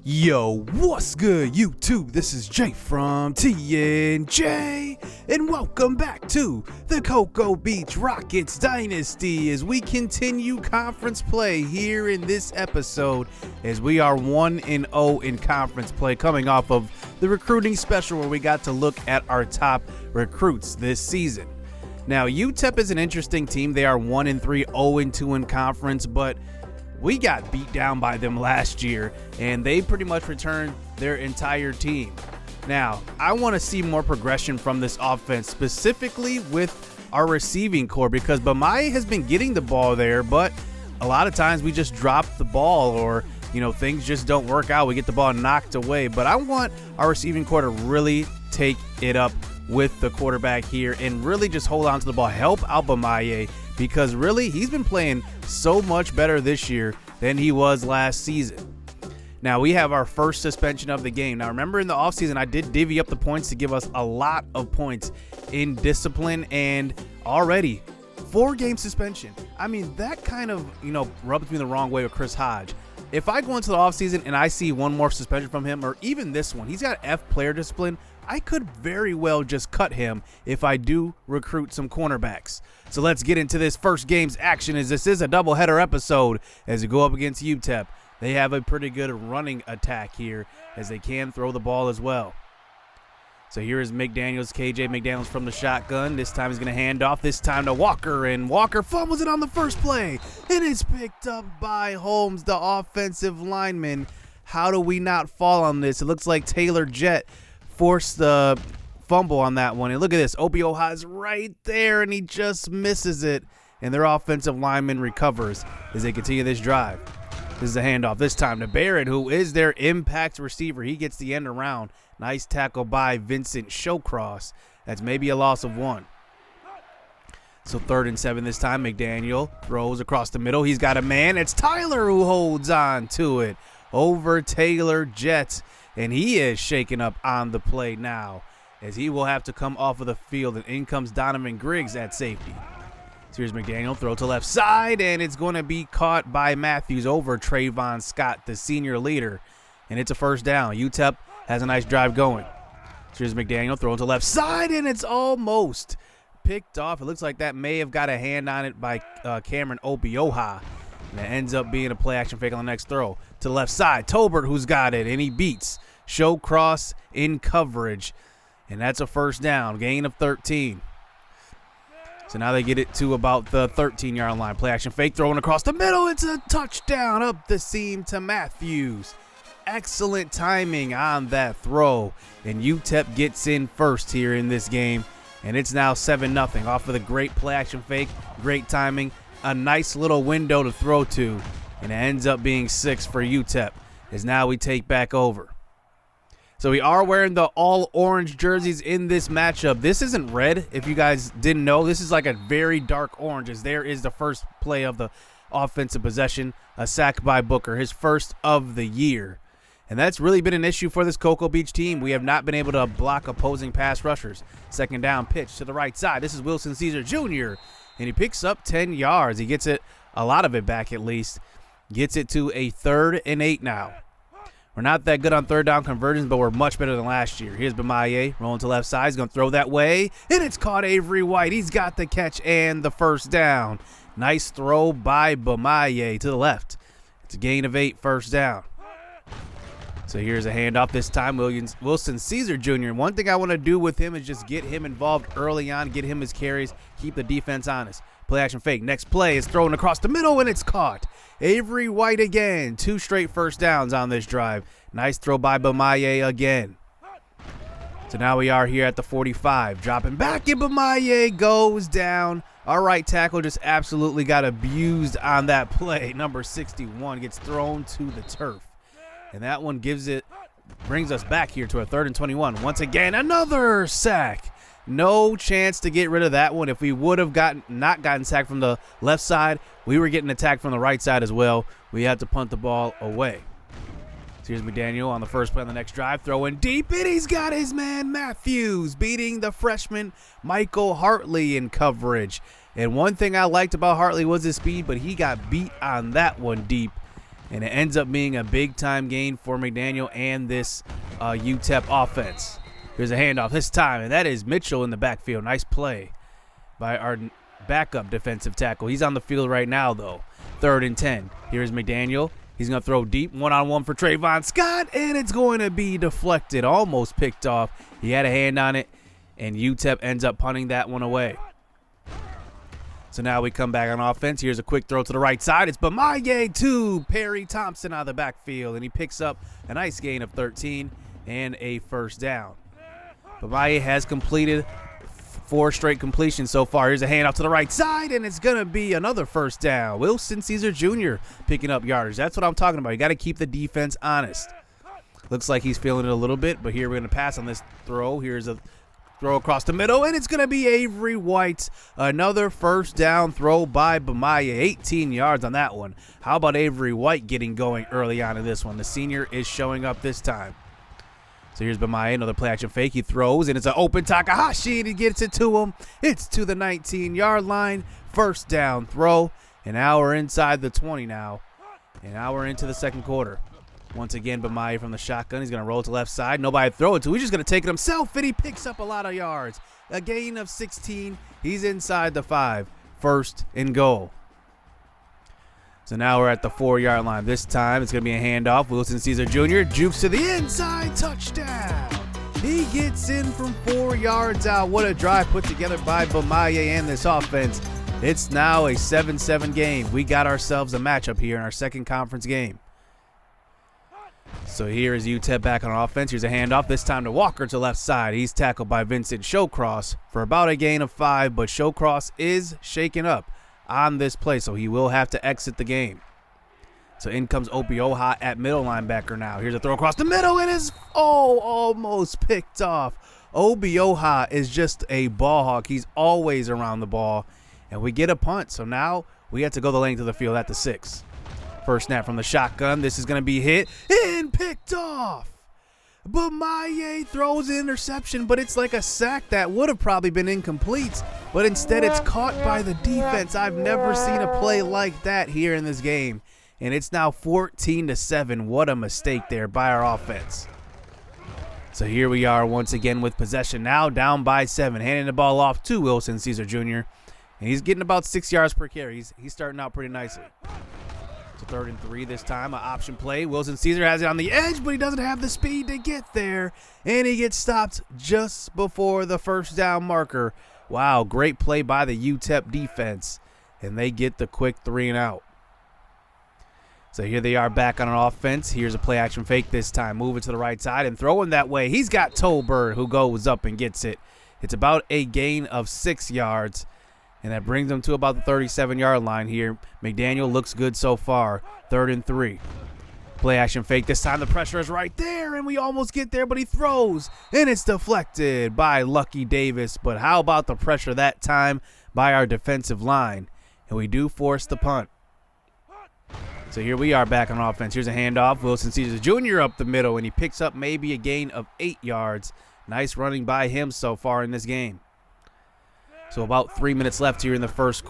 Yo, what's good, YouTube? This is Jay from Ncaa, and welcome back to the Cocoa Beach Rockets Dynasty as we continue conference play here in this episode, as we are 1-0 in conference play, coming off of the recruiting special where we got to look at our top recruits this season. Now, UTEP is an interesting team. They are 1-3, 0-2 in conference, but we got beat down by them last year, and they pretty much returned their entire team. Now, I want to see more progression from this offense, specifically with our receiving core, because Bamaye has been getting the ball there, but a lot of times we just drop the ball or, things just don't work out. We get the ball knocked away, but I want our receiving core to really take it up with the quarterback here and really just hold on to the ball, help out Bamaye, because really he's been playing so much better this year than he was last season. Now we have our first suspension of the game. Now remember, in the offseason I did divvy up the points to give us a lot of points in discipline, and already 4-game suspension. I mean, that kind of rubs me the wrong way with Chris Hodge. If I go into the offseason and I see one more suspension from him, or even this one, he's got F player discipline, I could very well just cut him if I do recruit some cornerbacks. So let's get into this first game's action, as this is a doubleheader episode as we go up against UTEP. They have a pretty good running attack here, as they can throw the ball as well. So here is McDaniels, KJ McDaniels from the shotgun. This time he's going to hand off, this time to Walker, and Walker fumbles it on the first play. It is picked up by Holmes, the offensive lineman. How do we not fall on this? It looks like Taylor Jett forced the fumble on that one. And look at this. Obioha is right there, and he just misses it. And their offensive lineman recovers as they continue this drive. This is a handoff, this time to Barrett, who is their impact receiver. He gets the end around. Nice tackle by Vincent Showcross. That's maybe a loss of 1. So 3rd and 7 this time. McDaniel throws across the middle. He's got a man. It's Tyler who holds on to it over Taylor Jett. And he is shaken up on the play now, as he will have to come off of the field. And in comes Donovan Griggs at safety. So here's McDaniel, throw to left side, and it's going to be caught by Matthews over Trayvon Scott, the senior leader. And it's a first down. UTEP has a nice drive going. So here's McDaniel, throw to left side, and it's almost picked off. It looks like that may have got a hand on it by Cameron Obioha. And it ends up being a play-action fake on the next throw. To the left side, Tolbert who's got it, and he beats Showcross in coverage. And that's a first down, gain of 13. So now they get it to about the 13-yard line. Play-action fake, throwing across the middle. It's a touchdown up the seam to Matthews. Excellent timing on that throw. And UTEP gets in first here in this game. And it's now 7-0 off of the great play-action fake, great timing. A nice little window to throw to, and it ends up being 6 for UTEP, as now we take back over. So we are wearing the all-orange jerseys in this matchup. This isn't red, if you guys didn't know. This is like a very dark orange, as there is the first play of the offensive possession, a sack by Booker, his first of the year. And that's really been an issue for this Cocoa Beach team. We have not been able to block opposing pass rushers. Second down pitch to the right side. This is Wilson Caesar Jr., and he picks up 10 yards. He gets it, a lot of it back at least. Gets it to a 3rd and 8 now. We're not that good on third down conversions, but we're much better than last year. Here's Bamaye rolling to left side. He's going to throw that way, and it's caught Avery White. He's got the catch and the first down. Nice throw by Bamaye to the left. It's a gain of 8, first down. So here's a handoff this time, Wilson Caesar Jr. One thing I want to do with him is just get him involved early on, get him his carries, keep the defense honest. Play action fake. Next play is thrown across the middle, and it's caught. Avery White again. 2 straight first downs on this drive. Nice throw by Bamaye again. So now we are here at the 45. Dropping back, and Bamaye goes down. Our right tackle just absolutely got abused on that play. Number 61 gets thrown to the turf. And that one brings us back here to a 3rd and 21. Once again, another sack. No chance to get rid of that one. If we would have not gotten sacked from the left side, we were getting attacked from the right side as well. We had to punt the ball away. So here's McDaniel on the first play on the next drive, throwing deep, and he's got his man Matthews beating the freshman Michael Hartley in coverage. And one thing I liked about Hartley was his speed, but he got beat on that one deep. And it ends up being a big-time gain for McDaniel and this UTEP offense. Here's a handoff this time, and that is Mitchell in the backfield. Nice play by our backup defensive tackle. He's on the field right now, though. 3rd and 10. Here's McDaniel. He's going to throw deep, one-on-one for Trayvon Scott, and it's going to be deflected, almost picked off. He had a hand on it, and UTEP ends up punting that one away. So now we come back on offense. Here's a quick throw to the right side. It's Bamaye to Perry Thompson out of the backfield, and he picks up a nice gain of 13 and a first down. Bamaye has completed 4 straight completions so far. Here's a handoff to the right side, and it's going to be another first down. Wilson Caesar Jr. picking up yardage. That's what I'm talking about. You got to keep the defense honest. Looks like he's feeling it a little bit, but here we're going to pass on this throw. Here's a throw across the middle, and it's going to be Avery White. Another first down throw by Bamaye. 18 yards on that one. How about Avery White getting going early on in this one? The senior is showing up this time. So here's Bamaye, another play action fake. He throws, and it's an open Takahashi, and he gets it to him. It's to the 19-yard line. First down throw, and now we're inside the 20 now. And now we're into the second quarter. Once again, Bamaye from the shotgun. He's going to roll to the left side. Nobody to throw it to. He's just going to take it himself, and he picks up a lot of yards. A gain of 16. He's inside the 5. First and goal. So now we're at the 4-yard line. This time it's going to be a handoff. Wilson Caesar Jr. jukes to the inside. Touchdown. He gets in from 4 yards out. What a drive put together by Bamaye and this offense. It's now a 7-7 game. We got ourselves a matchup here in our second conference game. So here is UTEP back on offense. Here's a handoff, this time to Walker to left side. He's tackled by Vincent Showcross for about a gain of 5, but Showcross is shaken up on this play, so he will have to exit the game. So in comes Opioha at middle linebacker now. Here's a throw across the middle, and it's almost picked off. Opioha is just a ball hawk. He's always around the ball, and we get a punt. So now we have to go the length of the field at the 6. First snap from the shotgun. This is going to be hit and picked off. Bamaye throws an interception, but it's like a sack that would have probably been incomplete, but instead it's caught by the defense. I've never seen a play like that here in this game, and it's now 14-7. What a mistake there by our offense. So here we are once again with possession now, down by 7, handing the ball off to Wilson Caesar Jr., and he's getting about 6 yards per carry. He's starting out pretty nicely. So 3rd and 3 this time, an option play. Wilson Caesar has it on the edge, but he doesn't have the speed to get there, and he gets stopped just before the first down marker. Wow, great play by the UTEP defense, and they get the quick 3 and out. So here they are back on an offense. Here's a play action fake this time. Moving to the right side and throwing that way. He's got Tolbert, who goes up and gets it. It's about a gain of 6 yards. And that brings them to about the 37-yard line here. McDaniel looks good so far. 3rd and 3. Play action fake. This time the pressure is right there, and we almost get there, but he throws, and it's deflected by Lucky Davis. But how about the pressure that time by our defensive line? And we do force the punt. So here we are back on offense. Here's a handoff. Wilson Caesar Jr. up the middle, and he picks up maybe a gain of 8 yards. Nice running by him so far in this game. So about 3 minutes left here in the first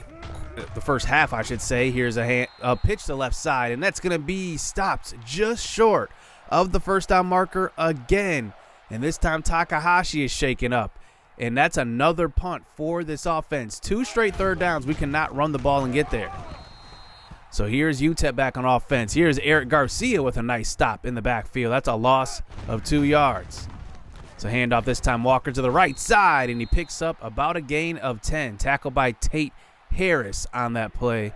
half, I should say. Here's a pitch to the left side, and that's going to be stopped just short of the first down marker again. And this time Takahashi is shaken up, and that's another punt for this offense. 2 straight 3rd downs. We cannot run the ball and get there. So here's UTEP back on offense. Here's Eric Garcia with a nice stop in the backfield. That's a loss of 2 yards. So handoff this time, Walker to the right side, and he picks up about a gain of 10. Tackled by Tate Harris on that play.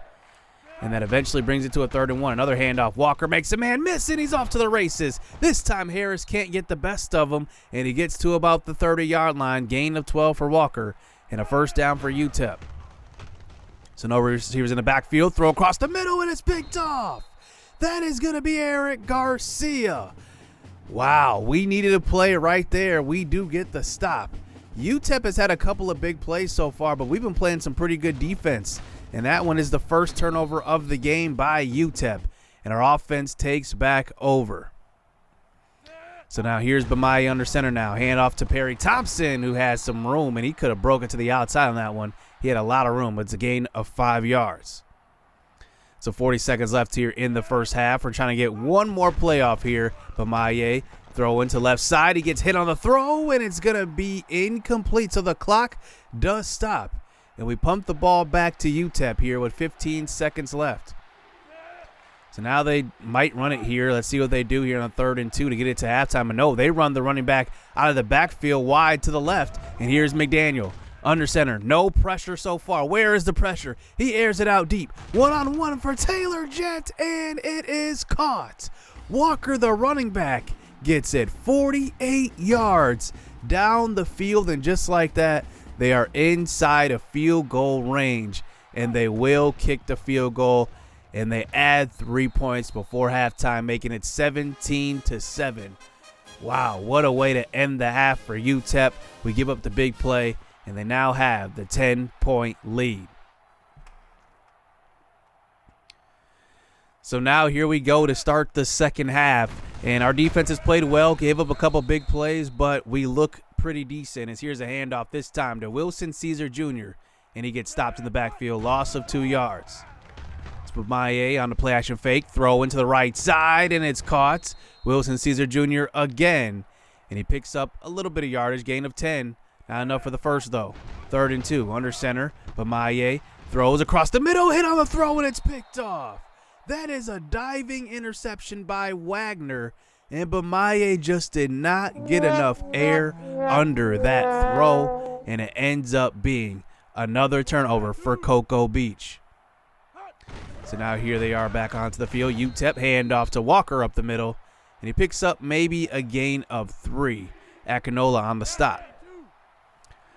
And that eventually brings it to a 3rd and 1. Another handoff. Walker makes a man miss, and he's off to the races. This time Harris can't get the best of him, and he gets to about the 30-yard line. Gain of 12 for Walker, and a first down for UTEP. So no receivers in the backfield. Throw across the middle, and it's picked off. That is going to be Eric Garcia. Wow, we needed a play right there. We do get the stop. UTEP has had a couple of big plays so far, but we've been playing some pretty good defense. And that one is the first turnover of the game by UTEP. And our offense takes back over. So now here's Bamaye under center now. Hand off to Perry Thompson, who has some room, and he could have broken to the outside on that one. He had a lot of room, but it's a gain of 5 yards. So 40 seconds left here in the first half. We're trying to get one more playoff here. Bamaye throw into left side. He gets hit on the throw, and it's going to be incomplete. So the clock does stop. And we pump the ball back to UTEP here with 15 seconds left. So now they might run it here. Let's see what they do here on 3rd and 2 to get it to halftime. And no, they run the running back out of the backfield wide to the left. And here's McDaniel. Under center, no pressure so far. Where is the pressure? He airs it out deep. One-on-one for Taylor Jett, and it is caught. Walker, the running back, gets it 48 yards down the field, and just like that, they are inside of field goal range, and they will kick the field goal, and they add 3 points before halftime, making it 17-7. Wow, what a way to end the half for UTEP. We give up the big play, and they now have the 10-point lead. So now here we go to start the second half. And our defense has played well, gave up a couple big plays, but we look pretty decent. As here's a handoff this time to Wilson Caesar Jr., and he gets stopped in the backfield, loss of 2 yards. It's Bamaye on the play action fake, throw into the right side, and it's caught. Wilson Caesar Jr. again, and he picks up a little bit of yardage, gain of 10. Not enough for the first, though. 3rd and 2, under center. Bamaye throws across the middle, hit on the throw, and it's picked off. That is a diving interception by Wagner, and Bamaye just did not get enough air under that throw, and it ends up being another turnover for Cocoa Beach. So now here they are back onto the field. UTEP handoff to Walker up the middle, and he picks up maybe a gain of 3. Akinola on the stop.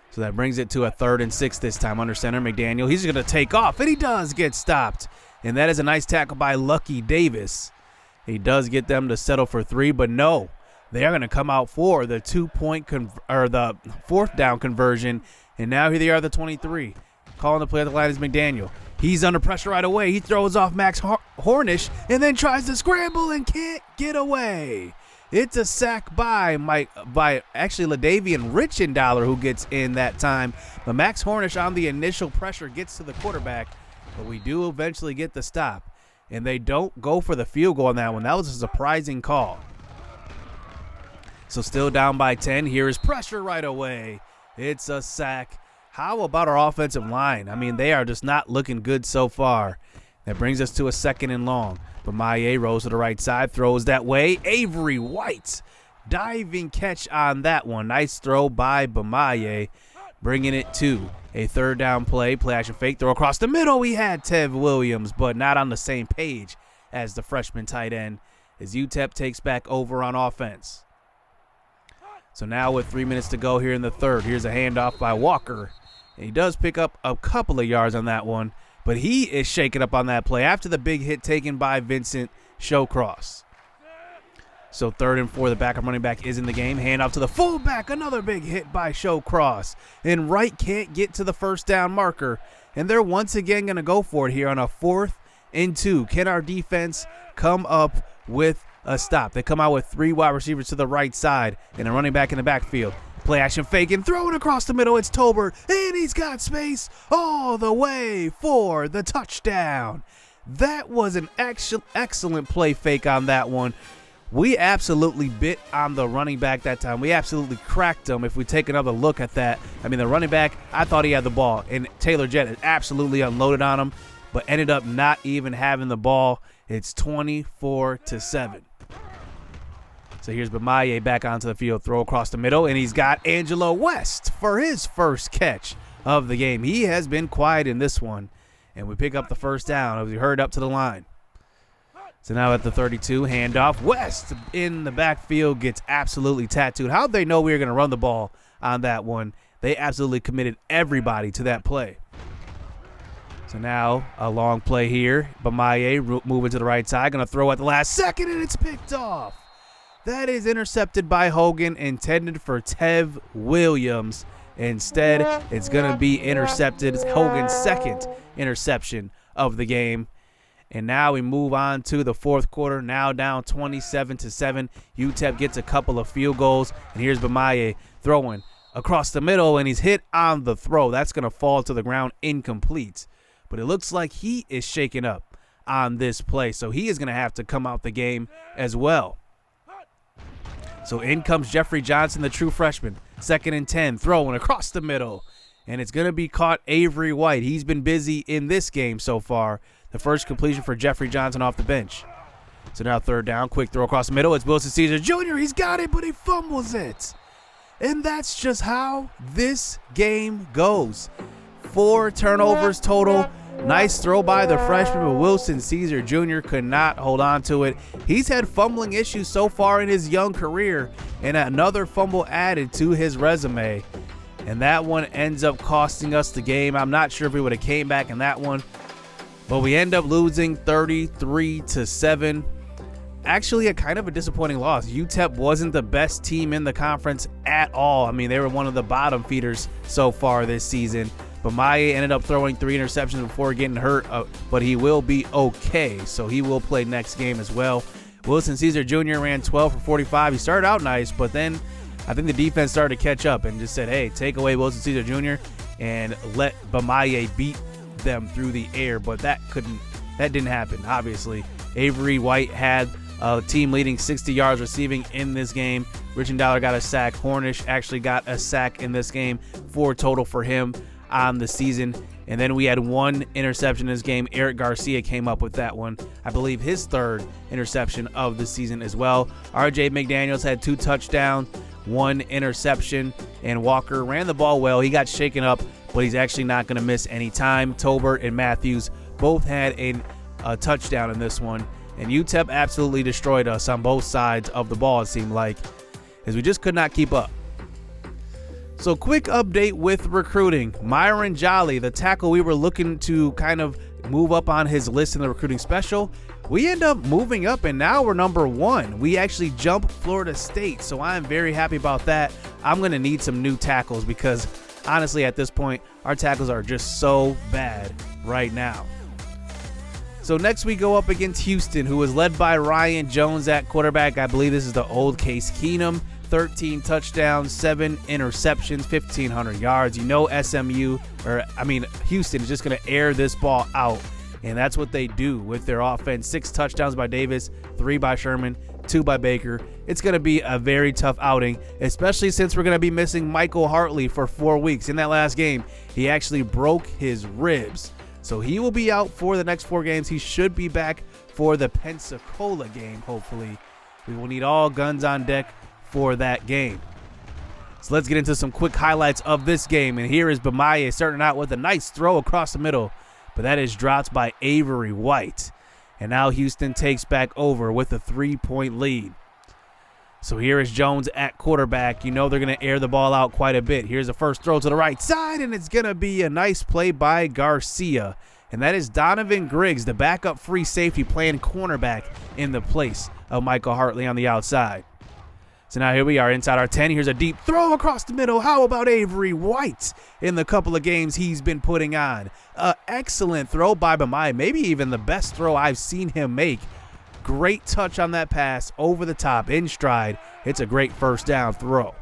So that brings it to a 3rd and 6 this time under center. McDaniel, he's going to take off, and he does get stopped. And that is a nice tackle by Lucky Davis. He does get them to settle for 3, but no, they are going to come out for the 2-point or the 4th down conversion. And now here they are, the 23. Calling the play at the line is McDaniel. He's under pressure right away. He throws off Max Hornish and then tries to scramble and can't get away. It's a sack by actually Ladavian Richendaler, who gets in that time. But Max Hornish on the initial pressure gets to the quarterback, but we do eventually get the stop. And they don't go for the field goal on that one. That was a surprising call. So still down by 10. Here is pressure right away. It's a sack. How about our offensive line? I mean, they are just not looking good so far. That brings us to a 2nd and long. Bamaye rolls to the right side, throws that way. Avery White, diving catch on that one. Nice throw by Bamaye, bringing it to a 3rd down play. Play action fake, throw across the middle. We had Tev Williams, but not on the same page as the freshman tight end, as UTEP takes back over on offense. So now with 3 minutes to go here in the 3rd, here's a handoff by Walker. And he does pick up a couple of yards on that one, but he is shaken up on that play after the big hit taken by Vincent Showcross. So 3rd and 4, the backup running back is in the game. Handoff to the fullback, another big hit by Showcross. And Wright can't get to the 1st down marker. And they're once again going to go for it here on a 4th and 2. Can our defense come up with a stop? They come out with 3 wide receivers to the right side and a running back in the backfield. Play action fake and throwing across the middle. It's Tolbert, and he's got space all the way for the touchdown. That was an excellent play fake on that one. We absolutely bit on the running back that time. We absolutely cracked him if we take another look at that. I mean, the running back, I thought he had the ball, and Taylor Jett had absolutely unloaded on him, but ended up not even having the ball. It's 24-7. So here's Bamaye back onto the field, throw across the middle, and he's got Angelo West for his first catch of the game. He has been quiet in this one, and we pick up the 1st down as we hurried up to the line. So now at the 32, handoff. West in the backfield gets absolutely tattooed. How'd they know we were going to run the ball on that one? They absolutely committed everybody to that play. So now a long play here. Bamaye moving to the right side, going to throw at the last second, and it's picked off. That is intercepted by Hogan, intended for Tev Williams. Instead, it's going to be intercepted. It's Hogan's 2nd interception of the game. And now we move on to the 4th quarter, now down 27-7. UTEP gets a couple of field goals, and here's Bamaye throwing across the middle, and he's hit on the throw. That's going to fall to the ground incomplete. But it looks like he is shaken up on this play. So he is going to have to come out the game as well. So in comes Jeffrey Johnson, the true freshman. 2nd and 10, throwing across the middle. And it's going to be caught Avery White. He's been busy in this game so far. The first completion for Jeffrey Johnson off the bench. So now 3rd down, quick throw across the middle. It's Wilson Caesar Jr. He's got it, but he fumbles it. And that's just how this game goes. 4 turnovers total. Nice throw by the freshman, but Wilson Caesar Jr. could not hold on to it. He's had fumbling issues so far in his young career, and another fumble added to his resume. And that one ends up costing us the game. I'm not sure if we would have came back in that one, but we end up losing 33-7. Actually, a kind of a disappointing loss. UTEP wasn't the best team in the conference at all. I mean, they were one of the bottom feeders so far this season. But Bamaye ended up throwing 3 interceptions before getting hurt, but he will be okay, so he will play next game as well. Wilson Caesar Jr. ran 12 for 45. He started out nice, but then I think the defense started to catch up and just said, hey, take away Wilson Caesar Jr. and let Bamaye beat them through the air, but that didn't happen, obviously. Avery White had a team-leading 60 yards receiving in this game. Richendaler got a sack. Hornish actually got a sack in this game, 4 total for him on the season. And then we had 1 interception in this game. Eric Garcia came up with that one. I believe his 3rd interception of the season as well. RJ McDaniels had 2 touchdowns, 1 interception, and Walker ran the ball well. He got shaken up, but he's actually not going to miss any time. Tolbert and Matthews both had a touchdown in this one. And UTEP absolutely destroyed us on both sides of the ball, it seemed like, as we just could not keep up. So quick update with recruiting. Myron Jolly, the tackle we were looking to kind of move up on his list in the recruiting special, we end up moving up, and now we're number 1. We actually jumped Florida State, so I am very happy about that. I'm going to need some new tackles because, honestly, at this point, our tackles are just so bad right now. So next we go up against Houston, who is led by Ryan Jones at quarterback. I believe this is the old Case Keenum. 13 touchdowns, 7 interceptions, 1,500 yards. You know Houston is just going to air this ball out, and that's what they do with their offense. 6 touchdowns by Davis, 3 by Sherman, 2 by Baker. It's going to be a very tough outing, especially since we're going to be missing Michael Hartley for 4 weeks. In that last game, he actually broke his ribs, so he will be out for the next 4 games. He should be back for the Pensacola game, hopefully. We will need all guns on deck for that game. So let's get into some quick highlights of this game. And here is Bamaye starting out with a nice throw across the middle, but that is dropped by Avery White. And now Houston takes back over with a 3-point lead. So here is Jones at quarterback. You know they're going to air the ball out quite a bit. Here's the first throw to the right side, and it's going to be a nice play by Garcia. And that is Donovan Griggs, the backup free safety, playing cornerback in the place of Michael Hartley on the outside. So now here we are inside our 10. Here's a deep throw across the middle. How about Avery White in the couple of games he's been putting on? Excellent throw by Bamaye, maybe even the best throw I've seen him make. Great touch on that pass, over the top, in stride. It's a great first down throw.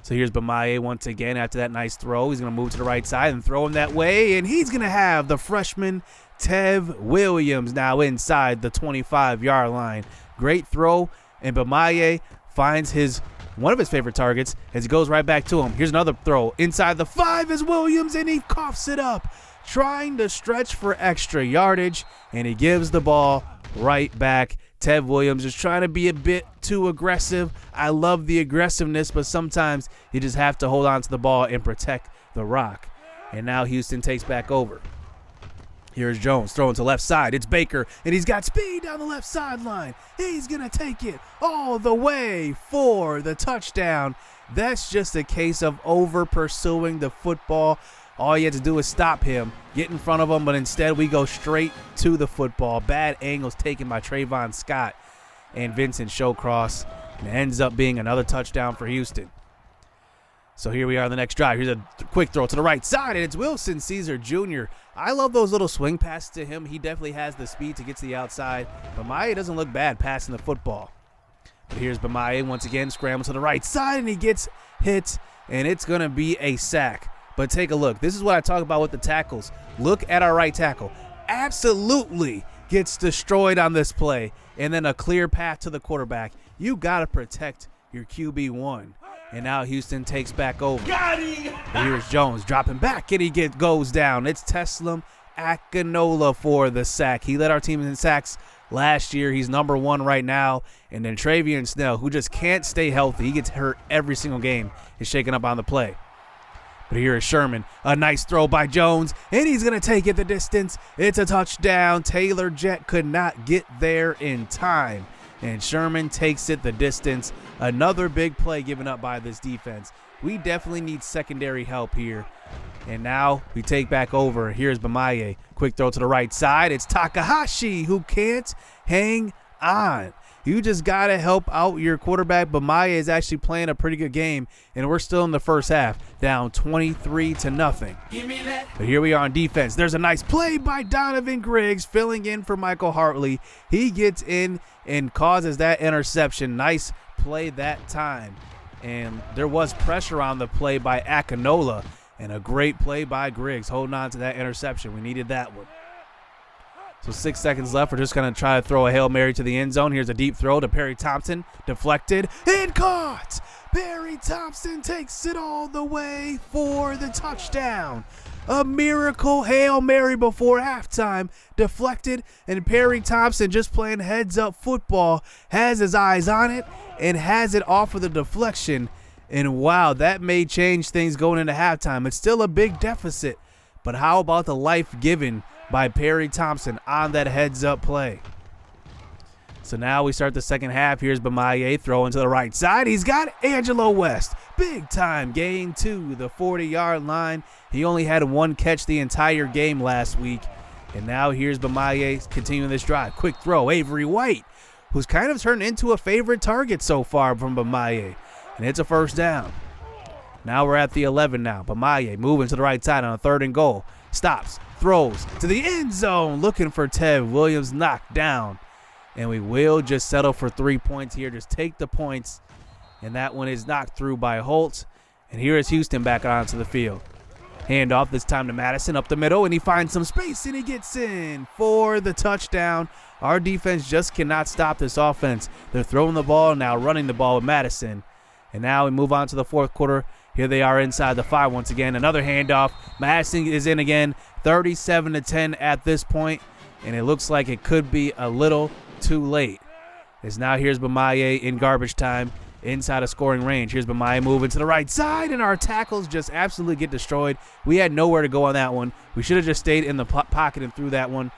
So here's Bamaye once again after that nice throw. He's going to move to the right side and throw him that way, and he's going to have the freshman Tev Williams now inside the 25-yard line. Great throw. And Bamaye finds one of his favorite targets as he goes right back to him. Here's another throw inside the 5 is Williams, and he coughs it up, trying to stretch for extra yardage, and he gives the ball right back. Tev Williams is trying to be a bit too aggressive. I love the aggressiveness, but sometimes you just have to hold on to the ball and protect the rock. And now Houston takes back over. Here's Jones throwing to left side. It's Baker, and he's got speed down the left sideline. He's going to take it all the way for the touchdown. That's just a case of over-pursuing the football. All you have to do is stop him, get in front of him, but instead we go straight to the football. Bad angles taken by Trayvon Scott and Vincent Showcross, and it ends up being another touchdown for Houston. So here we are on the next drive. Here's a quick throw to the right side, and it's Wilson Caesar Jr. I love those little swing passes to him. He definitely has the speed to get to the outside. Bamaye doesn't look bad passing the football. But here's Bamaye once again, scramble to the right side, and he gets hit, and it's going to be a sack. But take a look. This is what I talk about with the tackles. Look at our right tackle. absolutely gets destroyed on this play, and then a clear path to the quarterback. You got to protect your QB1. And now Houston takes back over. Got him! Here's Jones dropping back, and he goes down. It's Teslim Akinola for the sack. He led our team in sacks last year. He's number 1 right now. And then Travion Snell, who just can't stay healthy. He gets hurt every single game, is shaken up on the play. But here is Sherman. A nice throw by Jones, and he's going to take it the distance. It's a touchdown. Taylor Jett could not get there in time. And Sherman takes it the distance. Another big play given up by this defense. We definitely need secondary help here. And now we take back over. Here's Bamaye. Quick throw to the right side. It's Takahashi who can't hang on. You just got to help out your quarterback. Bamaye is actually playing a pretty good game, and we're still in the first half, down 23-0. But here we are on defense. There's a nice play by Donovan Griggs filling in for Michael Hartley. He gets in and causes that interception. Nice play that time. And there was pressure on the play by Akinola, and a great play by Griggs holding on to that interception. We needed that one. So 6 seconds left. We're just going to try to throw a Hail Mary to the end zone. Here's a deep throw to Perry Thompson. Deflected and caught. Perry Thompson takes it all the way for the touchdown. A miracle Hail Mary before halftime. Deflected, and Perry Thompson, just playing heads-up football, has his eyes on it and has it off of the deflection. And wow, that may change things going into halftime. It's still a big deficit, but how about the life given by Perry Thompson on that heads-up play? So now we start the second half. Here's Bamaye throwing to the right side. He's got Angelo West. Big time gain to the 40-yard line. He only had 1 catch the entire game last week. And now here's Bamaye continuing this drive. Quick throw, Avery White, who's kind of turned into a favorite target so far from Bamaye. And it's a first down. Now we're at the 11 now. Bamaye moving to the right side on a 3rd and goal. Stops, throws to the end zone, looking for Tev Williams, knocked down. And we will just settle for 3 points here. Just take the points. And that one is knocked through by Holt. And here is Houston back onto the field. Handoff this time to Madison up the middle, and he finds some space, and he gets in for the touchdown. Our defense just cannot stop this offense. They're throwing the ball, now running the ball with Madison. And now we move on to the 4th quarter. Here they are inside the 5 once again. Another handoff. Madison is in again, 37-10 at this point, and it looks like it could be a little too late. As now here's Bamaye in garbage time inside of scoring range. Here's Bamaye moving to the right side, and our tackles just absolutely get destroyed. We had nowhere to go on that one. We should have just stayed in the pocket and threw that one,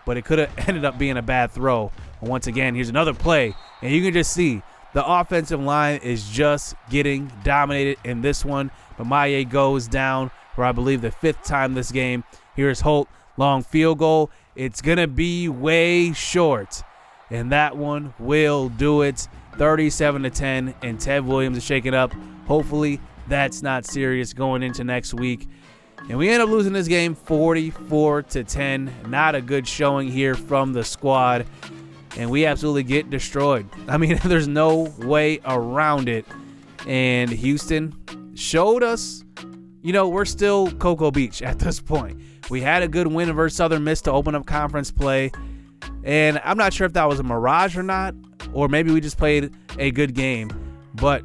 but it could have ended up being a bad throw. And once again, here's another play, and you can just see the offensive line is just getting dominated in this one. Bamaye goes down for, I believe, the 5th time this game. Here's Holt, long field goal. It's going to be way short, and that one will do it. 37-10, and Tev Williams is shaken up. Hopefully that's not serious going into next week. And we end up losing this game 44-10. Not a good showing here from the squad. And we absolutely get destroyed. I mean, there's no way around it. And Houston showed us, we're still Cocoa Beach at this point. We had a good win versus Southern Miss to open up conference play. And I'm not sure if that was a mirage or not, or maybe we just played a good game. But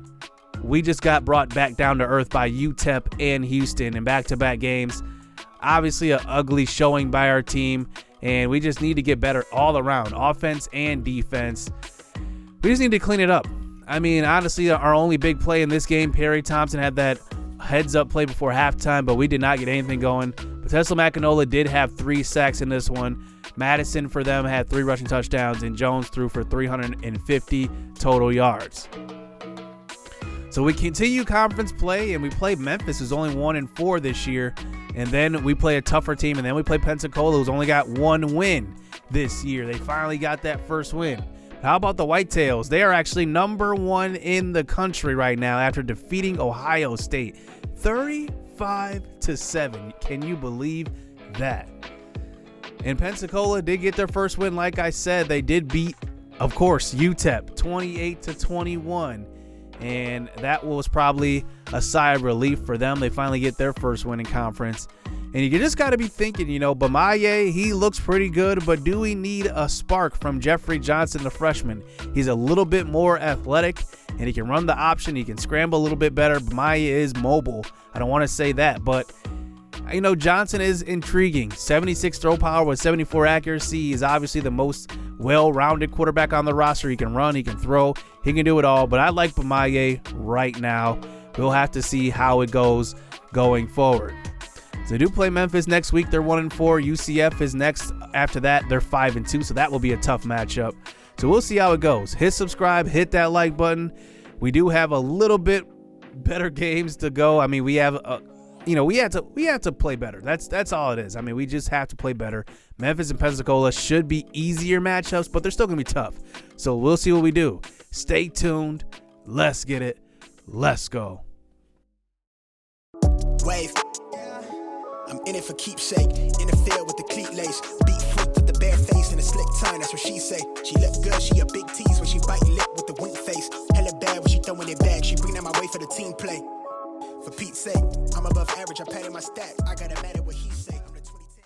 we just got brought back down to earth by UTEP and Houston in back-to-back games. Obviously, an ugly showing by our team. And we just need to get better all around, offense and defense. We just need to clean it up. I mean, honestly, our only big play in this game, Perry Thompson had that heads-up play before halftime, but we did not get anything going. But Tesla Akinola did have 3 sacks in this one. Madison, for them, had 3 rushing touchdowns, and Jones threw for 350 total yards. So we continue conference play, and we play Memphis, who's only 1-4 this year. And then we play a tougher team, and then we play Pensacola, who's only got 1 win this year. They finally got that first win. How about the Whitetails? They are actually number 1 in the country right now after defeating Ohio State 35-7. Can you believe that? And Pensacola did get their first win. Like I said, they did beat, of course, UTEP 28-21. And that was probably a sigh of relief for them. They finally get their first win in conference. And you just got to be thinking, Bamaye, he looks pretty good, but do we need a spark from Jeffrey Johnson, the freshman? He's a little bit more athletic, and he can run the option. He can scramble a little bit better. Bamaye is mobile. I don't want to say that, but, Johnson is intriguing. 76 throw power with 74 accuracy. He's obviously the most well-rounded quarterback on the roster. He can run, he can throw, he can do it all, but I like Bamaye right now. We'll have to see how it goes going forward. So they do play Memphis next week. They're 1-4. UCF is next. After that, they're 5-2. So that will be a tough matchup. So we'll see how it goes. Hit subscribe, hit that like button. We do have a little bit better games to go. I mean, we have we have to play better. That's all it is. I mean, we just have to play better. Memphis and Pensacola should be easier matchups, but they're still gonna be tough. So we'll see what we do. Stay tuned. Let's get it. Let's go. Wave. I'm in it for keepsake. In the field with the cleat lace. Beat freak with the bare face and a slick tongue. That's what she say. She look good. She a big tease when she bite lip with the wink face. Hella bad when she throwing it back. She bring that my way for the team play. For Pete's sake, I'm above average. I padded my stats. I got a matter.